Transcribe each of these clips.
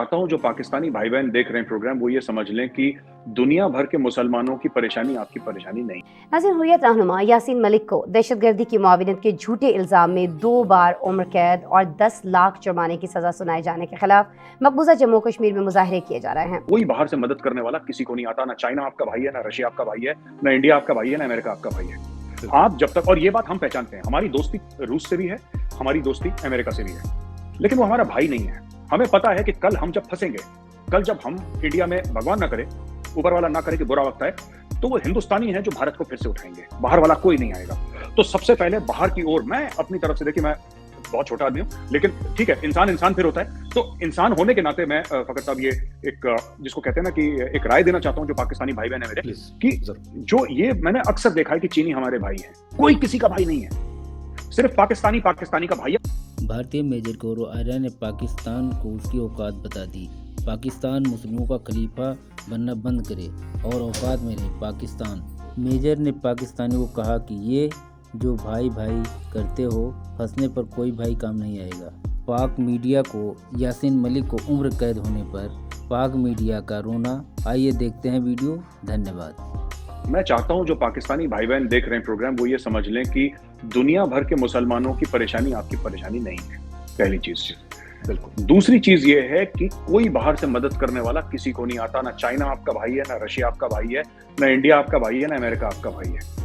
चाहता हूँ जो पाकिस्तानी भाई बहन देख रहे हैं प्रोग्राम वो ये समझ लें कि दुनिया भर के मुसलमानों की परेशानी आपकी परेशानी नहीं। नाज़रीन, हुर्रियत रहनुमा यासीन मलिक को दहशतगर्दी की मुआविनत के झूठे इल्ज़ाम में 2 बार उम्र कैद और 10 लाख जुर्माने की सजा सुनाए जाने के खिलाफ मकबूजा जम्मू कश्मीर में मुजाहरे किए जा रहे हैं। कोई बाहर से मदद करने वाला किसी को नहीं आता। ना चाइना आपका भाई है, ना रशिया आपका भाई है, ना इंडिया आपका भाई है, ना अमेरिका आपका भाई है। आप जब तक, और ये बात हम पहचानते हैं, हमारी दोस्ती रूस से भी है, हमारी दोस्ती अमेरिका से भी है, लेकिन वो हमारा भाई नहीं है। हमें पता है कि कल हम जब फंसेंगे, कल जब हम इंडिया में, भगवान ना करे, ऊपर वाला ना करे कि बुरा वक्त आए, तो वो हिंदुस्तानी है जो भारत को फिर से उठाएंगे, बाहर वाला कोई नहीं आएगा। तो सबसे पहले बाहर की ओर मैं अपनी तरफ से, देखिए मैं बहुत छोटा आदमी हूँ, लेकिन ठीक है, इंसान फिर होता है। तो इंसान होने के नाते मैं फकर साहब ये एक जिसको कहते हैं ना कि एक राय देना चाहता हूँ जो पाकिस्तानी भाई बहन है मेरे, कि जो ये मैंने अक्सर देखा है कि चीनी हमारे भाई हैं, कोई किसी का भाई नहीं है, सिर्फ पाकिस्तानी का भाई है। भारतीय मेजर गौरव आर्या ने पाकिस्तान को उसकी औकात बता दी। पाकिस्तान मुस्लिमों का खलीफा बनना बंद करे और औकात में रहे पाकिस्तान। मेजर ने पाकिस्तानियों को कहा कि ये जो भाई भाई करते हो, फंसने पर कोई भाई काम नहीं आएगा। पाक मीडिया को यासीन मलिक को उम्र कैद होने पर पाक मीडिया का रोना। आइए देखते हैं वीडियो। धन्यवाद। मैं चाहता हूं जो पाकिस्तानी भाई बहन देख रहे हैं प्रोग्राम वो ये समझ लें कि दुनिया भर के मुसलमानों की परेशानी आपकी परेशानी नहीं है, पहली चीज। बिल्कुल। दूसरी चीज ये है कि कोई बाहर से मदद करने वाला किसी को नहीं आता। ना चाइना आपका भाई है, ना रशिया आपका भाई है, ना इंडिया आपका भाई है, ना अमेरिका आपका भाई है।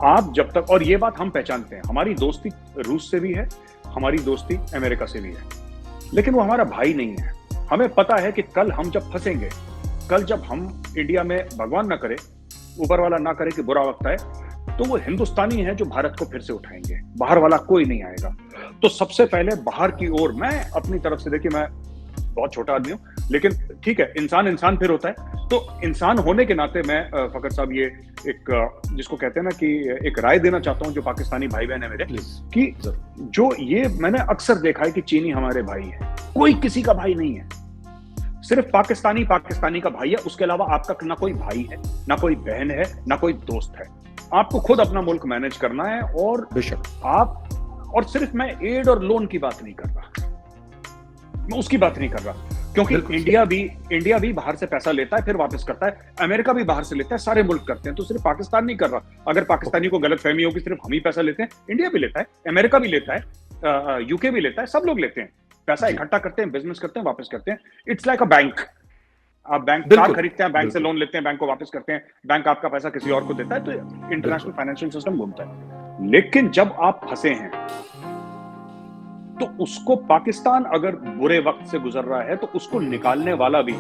आप जब तक, और ये बात हम पहचानते हैं, हमारी दोस्ती रूस से भी है, हमारी दोस्ती अमेरिका से भी है, लेकिन वो हमारा भाई नहीं है। हमें पता है कि कल हम जब फंसेंगे, कल जब हम इंडिया में, भगवान ना करे, ऊपर वाला ना करे कि बुरा वक्त आए, तो वो हिंदुस्तानी है जो भारत को फिर से उठाएंगे, बाहर वाला कोई नहीं आएगा। तो सबसे पहले बाहर की ओर मैं अपनी तरफ से, देखिए मैं बहुत छोटा आदमी हूँ, लेकिन ठीक है, इंसान फिर होता है। तो इंसान होने के नाते मैं फकर साहब ये एक जिसको कहते हैं ना कि एक राय देना चाहता हूँ जो पाकिस्तानी भाई बहन है मेरे, कि जो ये मैंने अक्सर देखा है कि चीनी हमारे भाई है, कोई किसी का भाई नहीं है, सिर्फ पाकिस्तानी का भाई है। उसके अलावा आपका ना कोई भाई है, ना कोई बहन है, ना कोई दोस्त है। आपको खुद अपना मुल्क मैनेज करना है। और बेशक आप, और सिर्फ मैं एड और लोन की बात नहीं कर रहा, मैं उसकी बात नहीं कर रहा, क्योंकि इंडिया भी बाहर से पैसा लेता है फिर वापस करता है, अमेरिका भी बाहर से लेता है, सारे मुल्क करते हैं। तो सिर्फ पाकिस्तान नहीं कर रहा। अगर पाकिस्तानी को गलतफहमी होगी सिर्फ हम ही पैसा लेते हैं, इंडिया भी लेता है, अमेरिका भी लेता है, यूके भी लेता है, सब लोग लेते हैं पैसा, इकट्ठा करते हैं, बिजनेस करते हैं, वापस करते हैं। It's like a bank. आप बैंक कार खरीदते हैं, बैंक से लोन लेते हैं, बैंक को वापस करते हैं, बैंक आपका पैसा किसी और को देता है, तो इंटरनेशनल फाइनेंशियल सिस्टम घूमता है। लेकिन जब आप फंसे हैं, तो उसको, पाकिस्तान अगर बुरे वक्त से गुजर रहा है तो उसको निकालने वाला भी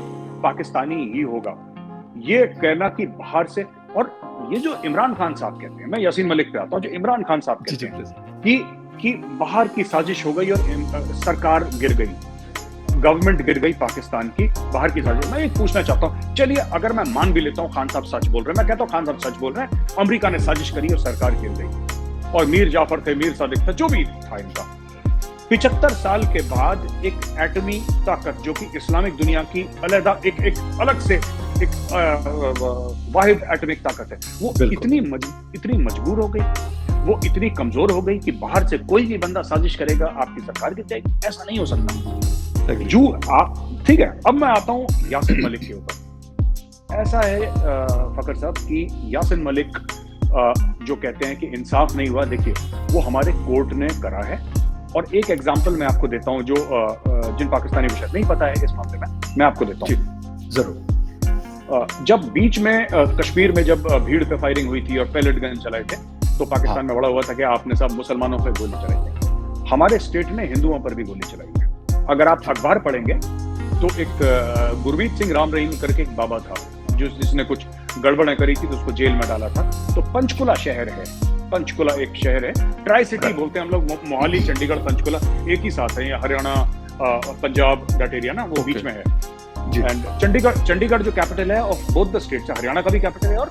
पाकिस्तानी ही होगा। ये कहना कि बाहर से, और ये जो इमरान खान साहब कहते हैं, मैं यासीन मलिक पे आता हूं, जो इमरान खान साहब कहते हैं कि बाहर की साजिश हो गई और सरकार गिर गई, गवर्नमेंट गिर गई पाकिस्तान की, बाहर की साजिश। मैं ये पूछना चाहता हूं, चलिए अगर मैं मान भी लेता हूं खान साहब सच बोल रहे हैं, मैं कहता हूं खान साहब सच बोल रहे हैं, अमेरिका ने साजिश करी और सरकार गिर गई, और मीर जाफर थे, मीर सादिक था, जो भी था इनका। 75 साल के बाद एक एटमी ताकत जो कि इस्लामिक दुनिया की अलग से एक वाहिद एटमिक ताकत है, वो इतनी मजबूर हो गई, वो इतनी कमजोर हो गई कि बाहर से कोई भी बंदा साजिश करेगा आपकी सरकार गिर जाएगी। ऐसा नहीं हो सकता। ठीक है, अब मैं आता हूं यासीन मलिक के ऊपर। ऐसा है फकर साहब कि यासीन मलिक जो कहते हैं कि इंसाफ नहीं हुआ, देखिए वो हमारे कोर्ट ने करा है। और एक एग्जांपल मैं आपको देता हूं जो जिन पाकिस्तानी को शायद नहीं पता है इस मामले में, मैं आपको देता हूं जरूर। जब बीच में कश्मीर में जब भीड़ पे फायरिंग हुई थी और पैलेट गन चलाए थे, तो पाकिस्तान में बड़ा हुआ था कि आपने सब मुसलमानों पे गोली चलाई है। हमारे स्टेट ने हिंदुओं पर भी गोली चलाई है। अगर आप अखबार पढ़ेंगे तो एक गुरमीत सिंह राम रहीम करके एक बाबा था जिसने कुछ गड़बड़ें करी थी, तो उसको जेल में डाला था। तो पंचकुला शहर है, पंचकुला एक शहर है, ट्राई सिटी बोलते हैं हम लोग, मोहाली, चंडीगढ़, पंचकुला एक ही साथ है। ये हरियाणा, पंजाब दैट एरिया ना, वो बीच में है। एंड चंडीगढ़ जो कैपिटल है of both the states, Haryana का भी कैपिटल है और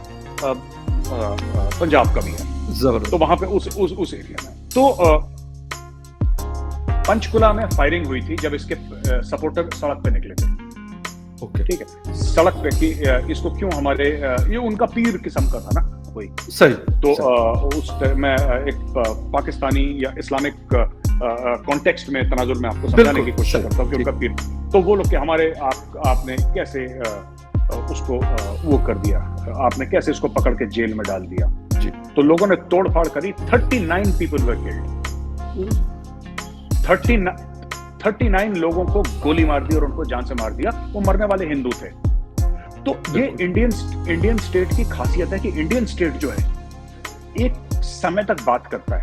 पंजाब का भी है। तो वहां पे उस एरिया में तो पंचकुला में फायरिंग हुई थी जब इसके सपोर्टर सड़क पे निकले थे। ठीक है, सड़क पे कि इसको क्यों हमारे, ये उनका पीर किस्म का था ना कोई, सही। तो उस मैं एक पाकिस्तानी या इस्लामिक कॉन्टेक्स्ट में तनाजुर में आपको समझाने की कोशिश करता हूँ कि उनका पीर। तो वो लोग कि हमारे आपने कैसे उसको वो कर दिया, आपने कैसे इसको पकड़ के जेल में डाल दिया जी। तो लोगों ने तोड़फाड़ करी, 39 पीपल वर किल्ड, 39 लोगों को गोली मार दी और उनको जान से मार दिया। वो मरने वाले हिंदू थे। तो ये इंडियन स्टेट की खासियत है कि इंडियन स्टेट जो है एक समय तक बात करता है,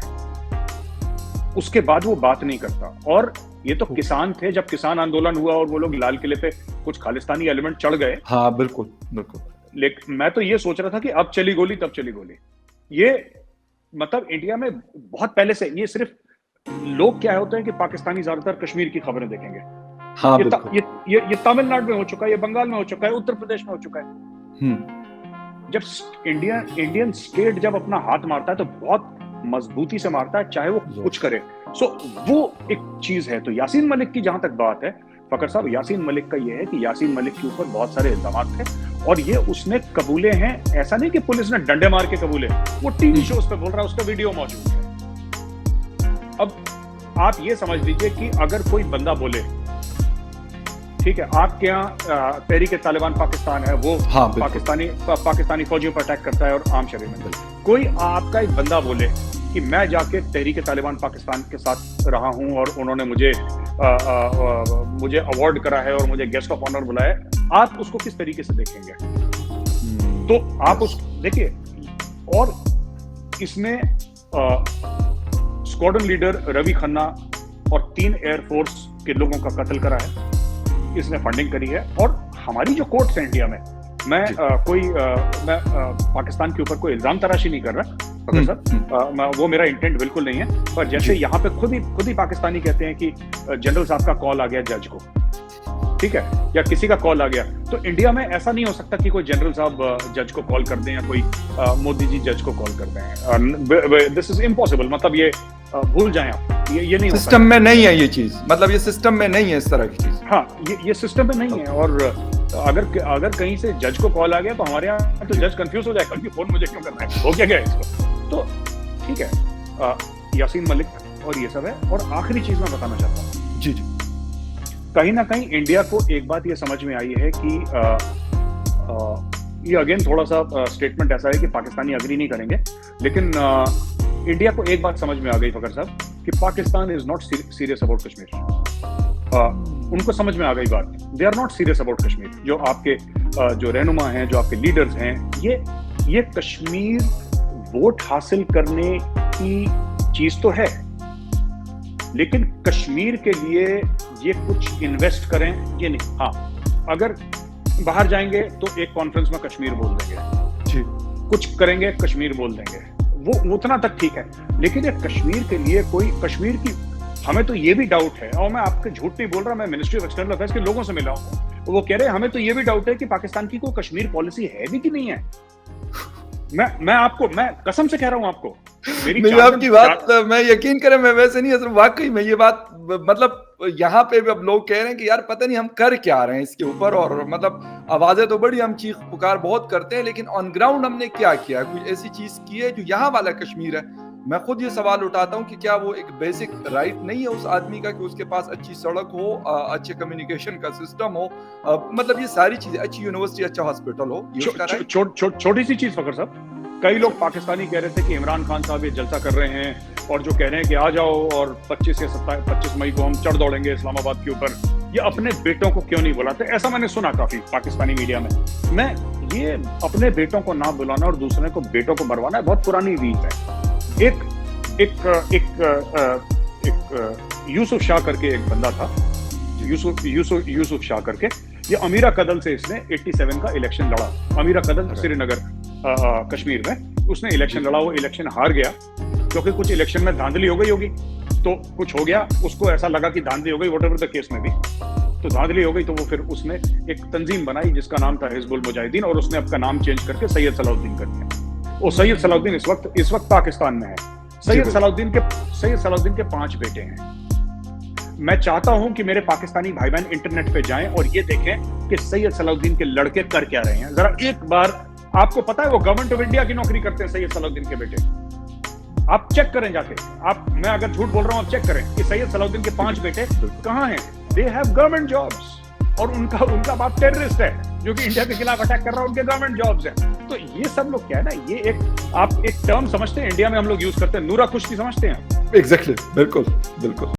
उसके बाद वो बात नहीं करता। और ये तो किसान थे, जब किसान आंदोलन हुआ और वो लोग लाल किले पे कुछ खालिस्तानी एलिमेंट चढ़ गए। हाँ बिल्कुल बिल्कुल। लेकिन मैं तो ये सोच रहा था कि अब चली गोली तब चली गोली। ये मतलब इंडिया में बहुत पहले से ये सिर्फ लोग क्या होते हैं कि पाकिस्तानी ज्यादातर कश्मीर की खबरें देखेंगे। हाँ ये तमिलनाडु में हो चुका है, ये बंगाल में हो चुका है, उत्तर प्रदेश में हो चुका है। जब इंडियन स्टेट जब अपना हाथ मारता है तो बहुत मजबूती से मारता है, चाहे वो कुछ करे। सो वो एक चीज है। तो यासीन मलिक की जहां तक बात है फकर साहब, यासीन मलिक का ये है कि यासीन मलिक के ऊपर बहुत सारे इल्जाम थे और ये उसने कबूले हैं। ऐसा नहीं कि पुलिस ने डंडे मार के कबूले, वो टीवी शोज पे बोल रहा है, उसका वीडियो मौजूद है। अब आप ये समझ लीजिए कि अगर कोई बंदा बोले, ठीक है, आपके यहाँ तहरीक तालिबान पाकिस्तान है, वो पाकिस्तानी फौजियों पर अटैक करता है और आम शरीर में, कोई आपका एक बंदा बोले कि मैं जाके तहरीक तालिबान पाकिस्तान के साथ रहा हूं और उन्होंने मुझे अवार्ड करा है और मुझे गेस्ट ऑफ ऑनर बुलाया, आप उसको किस तरीके से देखेंगे? तो आप उस देखिए, और इसमें स्क्वाड्रन लीडर रवि खन्ना और 3 एयरफोर्स के लोगों का कत्ल करा है, इसने फंडिंग करी है। और हमारी जो कोर्ट्स हैं इंडिया में, मैं पाकिस्तान के ऊपर कोई इल्जाम तराशी नहीं कर रहा सर, वो मेरा इंटेंट बिल्कुल नहीं है। पर जैसे यहाँ पे खुद ही पाकिस्तानी कहते हैं कि जनरल साहब का कॉल आ गया जज को, ठीक है, या किसी का कॉल आ गया, तो इंडिया में ऐसा नहीं हो सकता कि कोई जनरल साहब जज को कॉल कर दें या कोई मोदी जी जज को कॉल कर दें। This is impossible. मतलब ये भूल जाएं आप, ये नहीं, सिस्टम में नहीं है ये चीज, मतलब ये सिस्टम में नहीं है इस तरह की चीज। हाँ, ये सिस्टम में नहीं है। और अगर कहीं से जज को कॉल आ गया तो हमारे यहाँ तो जज कंफ्यूज हो जाएगा कि फोन मुझे क्यों करना है, हो क्या गया इसको। तो ठीक है, यासीन मलिक और ये सब है। और आखिरी चीज मैं बताना चाहता हूँ जी, कहीं ना कहीं इंडिया को एक बात ये समझ में आई है कि ये अगेन थोड़ा सा स्टेटमेंट ऐसा है कि पाकिस्तानी अग्री नहीं करेंगे, लेकिन इंडिया को एक बात समझ में आ गई फकर साहब कि Pakistan is not serious about Kashmir. उनको समझ में आ गई बात, they are not serious about Kashmir. जो आपके जो रहनुमा हैं, जो आपके लीडर्स हैं, ये कश्मीर वोट हासिल करने की चीज तो है, लेकिन कश्मीर के लिए ये कुछ इन्वेस्ट करें ये नहीं। हाँ, अगर बाहर जाएंगे तो एक कॉन्फ्रेंस में कश्मीर बोल देंगे जी, कुछ करेंगे कश्मीर बोल देंगे, वो उतना तक ठीक है। लेकिन ये कश्मीर के लिए कोई कश्मीर की, हमें तो ये भी डाउट है, और मैं आपके झूठ नहीं बोल रहा, मैं मिनिस्ट्री ऑफ एक्सटर्नल अफेयर्स के लोगों से मिला हूं, वो कह रहे हैं हमें तो ये भी डाउट है कि पाकिस्तान की कोई कश्मीर पॉलिसी है भी कि नहीं है। मैं कसम से कह रहा हूं आपको, मेरी आपकी बात मैं यकीन करें, मैं वैसे नहीं, असल वाकई में ये बात, मतलब यहाँ पे भी अब लोग कह रहे हैं कि यार पता नहीं हम कर क्या रहे हैं इसके ऊपर, और मतलब आवाजें तो बड़ी, हम चीख पुकार बहुत करते हैं, लेकिन ऑन ग्राउंड हमने क्या किया, कुछ ऐसी चीज की है जो यहाँ वाला कश्मीर है। मैं खुद ये सवाल उठाता हूँ कि क्या वो एक बेसिक राइट नहीं है उस आदमी का कि उसके पास अच्छी सड़क हो, अच्छे कम्युनिकेशन का सिस्टम हो, मतलब ये सारी चीजें, अच्छी यूनिवर्सिटी, अच्छा हॉस्पिटल हो, ये उसका राइट। छोटी सी चीज फकर साहब, कई लोग पाकिस्तानी कह रहे थे कि इमरान खान साहब ये जलसा कर रहे हैं और जो कह रहे हैं कि आ जाओ और 25 मई को हम चढ़ दौड़ेंगे इस्लामाबाद के ऊपर, ये अपने बेटों को क्यों नहीं बुलाते? ऐसा मैंने सुना काफी पाकिस्तानी मीडिया में। मैं ये अपने बेटों को ना बुलाना और दूसरे को बेटों को मरवाना है, बहुत पुरानी रीत है। एक यूसुफ शाह करके एक बंदा था, यूसुफ शाह करके, ये अमीरा कदल से इसने 87 का इलेक्शन लड़ा। अमीरा कदल श्रीनगर कश्मीर में उसने इलेक्शन लड़ा, वो इलेक्शन हार गया क्योंकि कुछ इलेक्शन में धांधली हो गई होगी, तो कुछ हो गया, उसको ऐसा लगा कि धांधली हो गई, व्हाटएवर द केस में भी, तो धांधली हो गई, तो वो फिर उसने एक तंजीम बनाई जिसका नाम था हिजबुल मुजाहिदीन, और उसने अपना नाम चेंज करके सैयद सलाउद्दीन कर दिया। वो सैयद सलाउद्दीन इस वक्त पाकिस्तान में है। सैयद सलाउद्दीन के 5 बेटे हैं। मैं चाहता हूं कि मेरे पाकिस्तानी भाई बहन इंटरनेट पे जाएं और ये देखें कि सैयद सलाउद्दीन के लड़के कर क्या रहे हैं। जरा एक बार, आपको पता है वो गवर्नमेंट ऑफ इंडिया की नौकरी करते हैं सैयद सलाउद्दीन के बेटे, आप चेक करें जाके। मैं अगर झूठ बोल रहा हूं आप चेक करें कि सैयद सलाउद्दीन के 5 बेटे कहां हैं। They have government jobs. और उनका बाप टेररिस्ट है जो कि इंडिया के खिलाफ अटैक कर रहा है, उनके गवर्नमेंट जॉब्स है। तो ये सब लोग क्या है ना, ये एक आप एक टर्म समझते हैं इंडिया में हम लोग यूज करते हैं, नूरा कुश्ती समझते हैं? एग्जैक्टली, बिल्कुल बिल्कुल।